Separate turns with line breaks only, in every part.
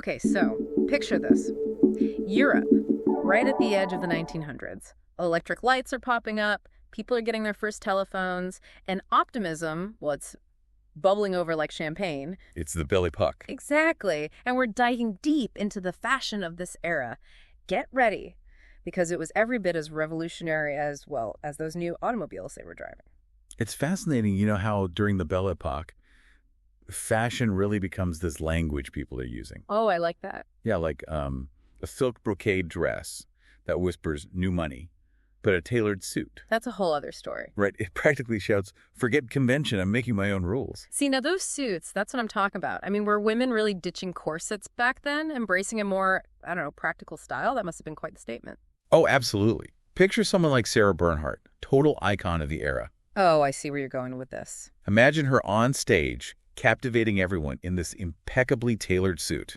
Okay, so picture this. Europe, right at the edge of the 1900s. Electric lights are popping up, people are getting their first telephones, and optimism, well, it's bubbling over like champagne.
It's the Belle Époque.
Exactly. And we're diving deep into the fashion of this era. Get ready, because it was every bit as revolutionary as, well, as those new automobiles they were driving.
It's fascinating, how during the Belle Époque, fashion really becomes this language people are using.
Oh, I like that.
Yeah, like a silk brocade dress that whispers new money, but a tailored suit.
That's a whole other story.
Right? It practically shouts, forget convention, I'm making my own rules.
See, now those suits, that's what I'm talking about. I mean, were women really ditching corsets back then, embracing a more, I don't know, practical style? That must have been quite the statement.
Oh, absolutely. Picture someone like Sarah Bernhardt, total icon of the era.
Oh, I see where you're going with this.
Imagine her on stage, captivating everyone in this impeccably tailored suit.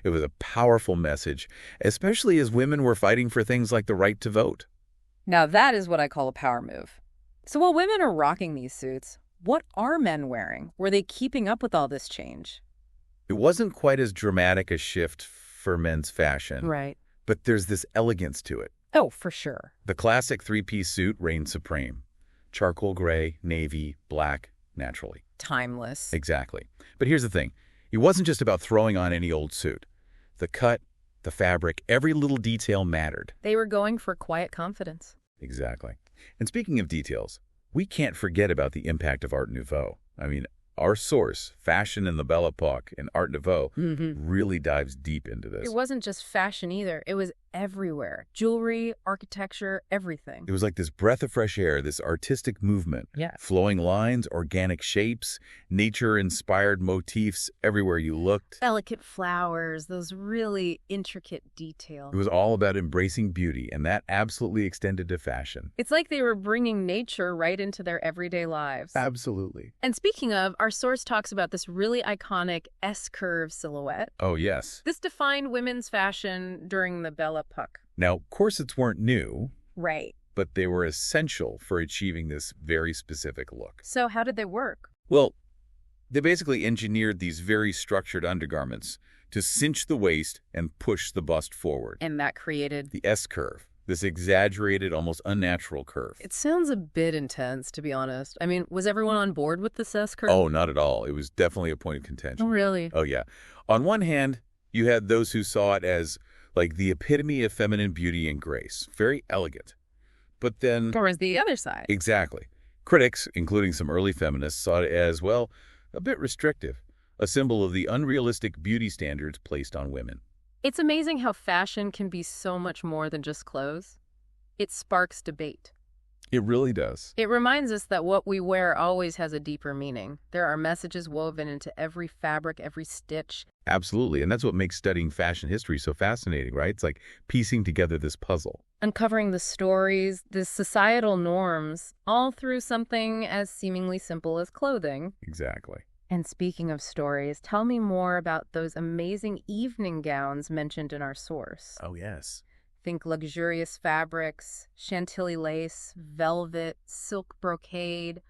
It was a powerful message, especially as women were fighting for things like the right to vote.
Now that is what I call a power move. So while women are rocking these suits, what are men wearing? Were they keeping up with all this change?
It wasn't quite as dramatic a shift for men's fashion,
Right.
but there's this elegance to it.
Oh, for sure.
The classic three-piece suit reigned supreme. Charcoal gray, navy, black, naturally.
Timeless.
Exactly. But here's the thing. It wasn't just about throwing on any old suit. The cut, the fabric, every little detail mattered.
They were going for quiet confidence.
Exactly. And speaking of details, we can't forget about the impact of Art Nouveau. I mean, our source, Fashion in the Belle Époque and Art Nouveau, really dives deep into this.
It wasn't just fashion either. It was everywhere. Jewelry, architecture, everything.
It was like this breath of fresh air, this artistic movement.
Yeah.
Flowing lines, organic shapes, nature-inspired motifs everywhere you looked.
Delicate flowers, those really intricate details.
It was all about embracing beauty, and that absolutely extended to fashion.
It's like they were bringing nature right into their everyday lives.
Absolutely.
And speaking of, our source talks about this really iconic S-curve silhouette.
Oh, yes.
This defined women's fashion during the Belle Époque.
Now, corsets weren't new,
Right.
but they were essential for achieving this very specific look.
So how did they work?
Well, they basically engineered these very structured undergarments to cinch the waist and push the bust forward.
And that created...
The S-curve, this exaggerated, almost unnatural curve.
It sounds a bit intense, to be honest. I mean, was everyone on board with this S-curve?
Oh, not at all. It was definitely a point of contention.
Oh, really?
Oh, yeah. On one hand, you had those who saw it as like the epitome of feminine beauty and grace. Very elegant. But then...
Or was the other side?
Exactly. Critics, including some early feminists, saw it as, well, a bit restrictive, a symbol of the unrealistic beauty standards placed on women.
It's amazing how fashion can be so much more than just clothes. It sparks debate.
It really does.
It reminds us that what we wear always has a deeper meaning. There are messages woven into every fabric, every stitch.
Absolutely. And that's what makes studying fashion history so fascinating, right? It's like piecing together this puzzle.
Uncovering the stories, the societal norms, all through something as seemingly simple as clothing.
Exactly.
And speaking of stories, tell me more about those amazing evening gowns mentioned in our source.
Oh, yes.
Think luxurious fabrics, chantilly lace, velvet, silk brocade,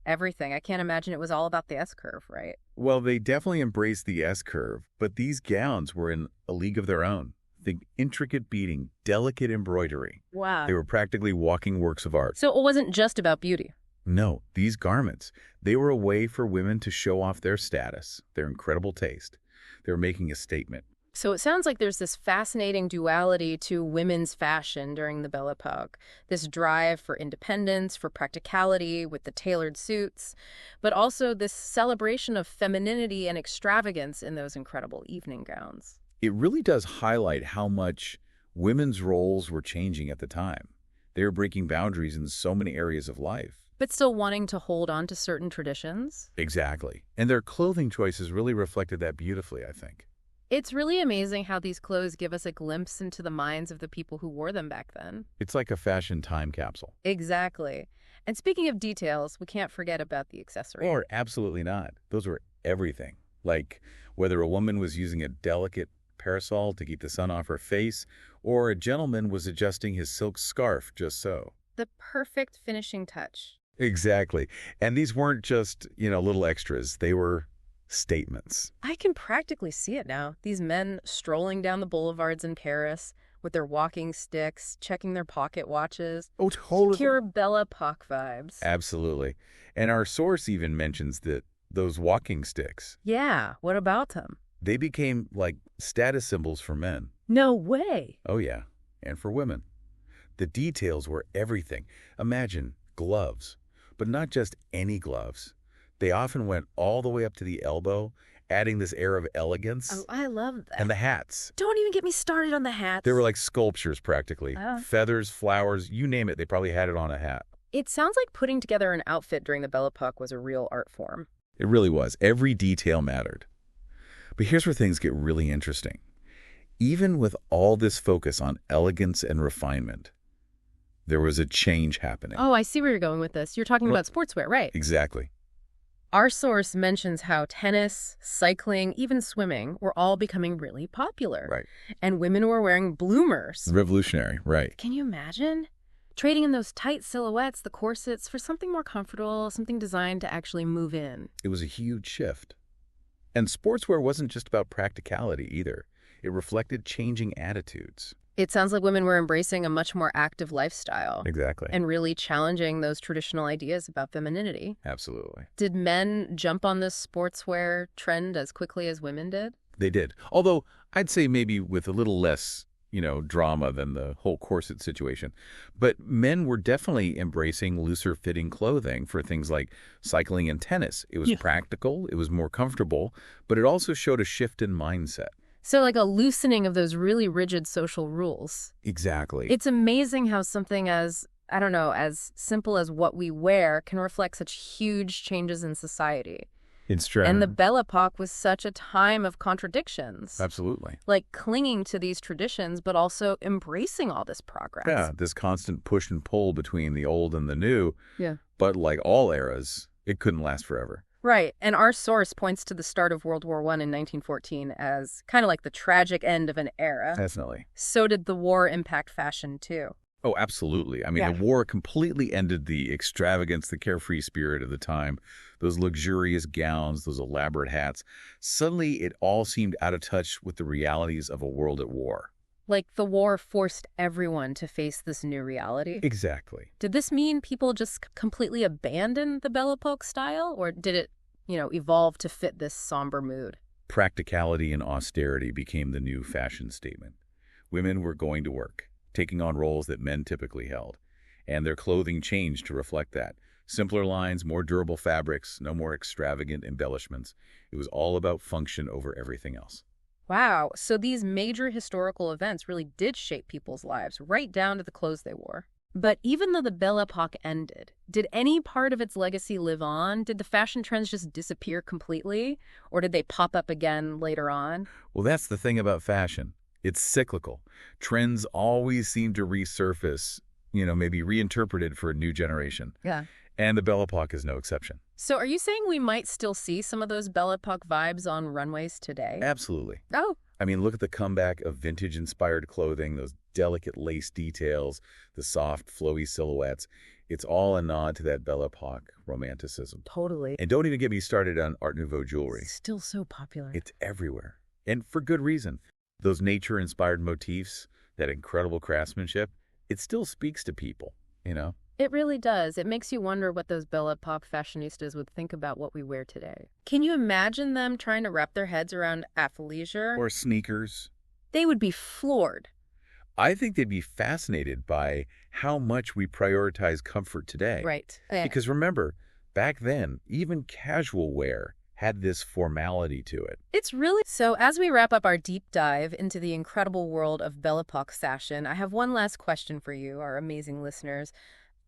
everything. I can't imagine it was all about the S-curve, right?
Well, they definitely embraced the S-curve, but these gowns were in a league of their own. Think intricate beading, delicate embroidery.
Wow.
They were practically walking works of art.
So it wasn't just about beauty.
No, these garments, they were a way for women to show off their status, their incredible taste. They were making a statement.
So it sounds like there's this fascinating duality to women's fashion during the Belle Époque. This drive for independence, for practicality with the tailored suits, but also this celebration of femininity and extravagance in those incredible evening gowns.
It really does highlight how much women's roles were changing at the time. They were breaking boundaries in so many areas of life.
But still wanting to hold on to certain traditions?
Exactly. And their clothing choices really reflected that beautifully, I think.
It's really amazing how these clothes give us a glimpse into the minds of the people who wore them back then.
It's like a fashion time capsule.
Exactly. And speaking of details, we can't forget about the accessories.
Or absolutely not. Those were everything. Like whether a woman was using a delicate parasol to keep the sun off her face, or a gentleman was adjusting his silk scarf just so.
The perfect finishing touch.
Exactly. And these weren't just, little extras. They were statements.
I can practically see it now. These men strolling down the boulevards in Paris with their walking sticks, checking their pocket watches.
Oh, totally.
Pure Belle Époque vibes.
Absolutely. And our source even mentions that those walking sticks,
Yeah, what about them?
they became like status symbols for men.
No way.
Oh, yeah. And for women. The details were everything. Imagine gloves, but not just any gloves. They often went all the way up to the elbow, adding this air of elegance.
Oh, I love that.
And the hats.
Don't even get me started on the hats.
They were like sculptures, practically.
Oh.
Feathers, flowers, you name it, they probably had it on a hat.
It sounds like putting together an outfit during the Belle Époque was a real art form.
It really was. Every detail mattered. But here's where things get really interesting. Even with all this focus on elegance and refinement, there was a change happening.
Oh, I see where you're going with this. You're talking about sportswear, right?
Exactly.
Our source mentions how tennis, cycling, even swimming were all becoming really popular.
Right.
And women were wearing bloomers.
Revolutionary, right.
Can you imagine? Trading in those tight silhouettes, the corsets, for something more comfortable, something designed to actually move in.
It was a huge shift. And sportswear wasn't just about practicality either. It reflected changing attitudes.
It sounds like women were embracing a much more active lifestyle.
Exactly.
And really challenging those traditional ideas about femininity.
Absolutely.
Did men jump on this sportswear trend as quickly as women did?
They did. Although I'd say maybe with a little less, drama than the whole corset situation. But men were definitely embracing looser fitting clothing for things like cycling and tennis. It was practical, it was more comfortable, but it also showed a shift in mindset.
So like a loosening of those really rigid social rules.
Exactly.
It's amazing how something as, as simple as what we wear can reflect such huge changes in society.
It's true.
And the Belle Époque was such a time of contradictions.
Absolutely.
Like clinging to these traditions, but also embracing all this progress.
Yeah, this constant push and pull between the old and the new.
Yeah.
But like all eras, it couldn't last forever.
Right. And our source points to the start of World War I in 1914 as kind of like the tragic end of an era.
Definitely.
So did the war impact fashion, too.
Oh, absolutely. I mean, the war completely ended the extravagance, the carefree spirit of the time. Those luxurious gowns, those elaborate hats. Suddenly, it all seemed out of touch with the realities of a world at war.
Like the war forced everyone to face this new reality.
Exactly.
Did this mean people just completely abandoned the Belle Époque style? Or did it, evolve to fit this somber mood?
Practicality and austerity became the new fashion statement. Women were going to work, taking on roles that men typically held. And their clothing changed to reflect that. Simpler lines, more durable fabrics, no more extravagant embellishments. It was all about function over everything else.
Wow, so these major historical events really did shape people's lives, right down to the clothes they wore. But even though the Belle Époque ended, did any part of its legacy live on? Did the fashion trends just disappear completely? Or did they pop up again later on?
Well, that's the thing about fashion. It's cyclical. Trends always seem to resurface, maybe reinterpreted for a new generation.
Yeah.
And the Belle Époque is no exception.
So are you saying we might still see some of those Belle Époque vibes on runways today?
Absolutely.
Oh.
I mean, look at the comeback of vintage-inspired clothing, those delicate lace details, the soft, flowy silhouettes. It's all a nod to that Belle Époque romanticism.
Totally.
And don't even get me started on Art Nouveau jewelry.
Still so popular.
It's everywhere. And for good reason. Those nature-inspired motifs, that incredible craftsmanship, it still speaks to people,
It really does. It makes you wonder what those Belle Époque fashionistas would think about what we wear today. Can you imagine them trying to wrap their heads around athleisure?
Or sneakers.
They would be floored.
I think they'd be fascinated by how much we prioritize comfort today.
Right.
Because remember, back then, even casual wear had this formality to it.
It's really... So as we wrap up our deep dive into the incredible world of Belle Époque fashion, I have one last question for you, our amazing listeners.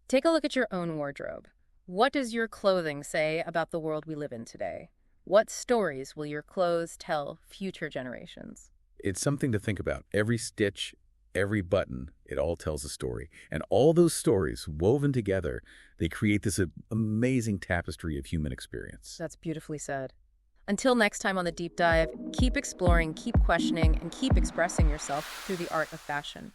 Take a look at your own wardrobe. What does your clothing say about the world we live in today? What stories will your clothes tell future generations?
It's something to think about. Every stitch, every button, it all tells a story. And all those stories woven together, they create this amazing tapestry of human experience.
That's beautifully said. Until next time on The Deep Dive, keep exploring, keep questioning, and keep expressing yourself through the art of fashion.